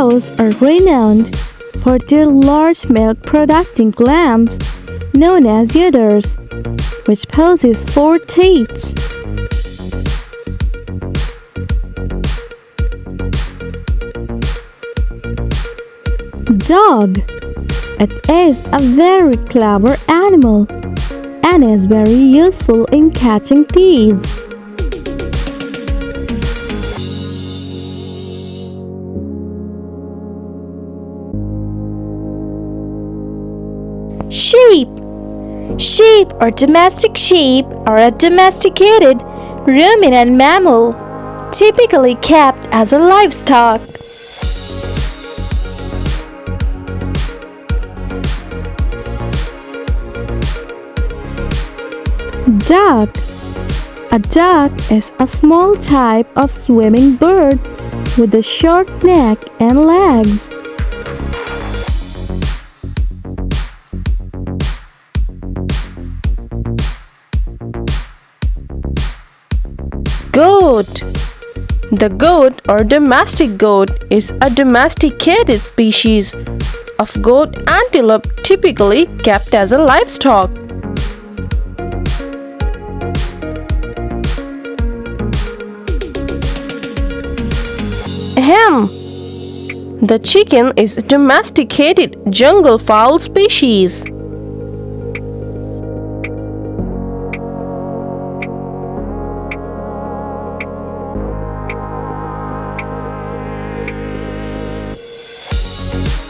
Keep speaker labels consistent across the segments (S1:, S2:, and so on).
S1: Cows are renowned for their large milk-producing glands known as udders, which possess 4 teats. Dog. It is a very clever animal and is very useful in catching thieves. Sheep. Sheep or domestic sheep are a domesticated ruminant mammal, typically kept as a livestock. Duck. A duck is a small type of swimming bird with a short neck and legs.
S2: Goat. The goat or domestic goat is a domesticated species of goat antelope typically kept as a livestock. Ham. The chicken is a domesticated jungle fowl species.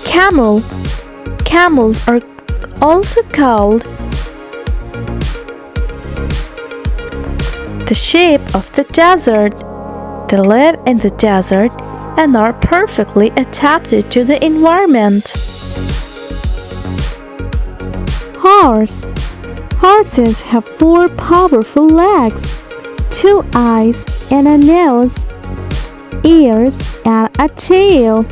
S1: Camel. Camels are also called the sheep of the desert. They live in the desert and are perfectly adapted to the environment. Horse. Horses have 4 powerful legs, 2 eyes and a nose, ears and a tail.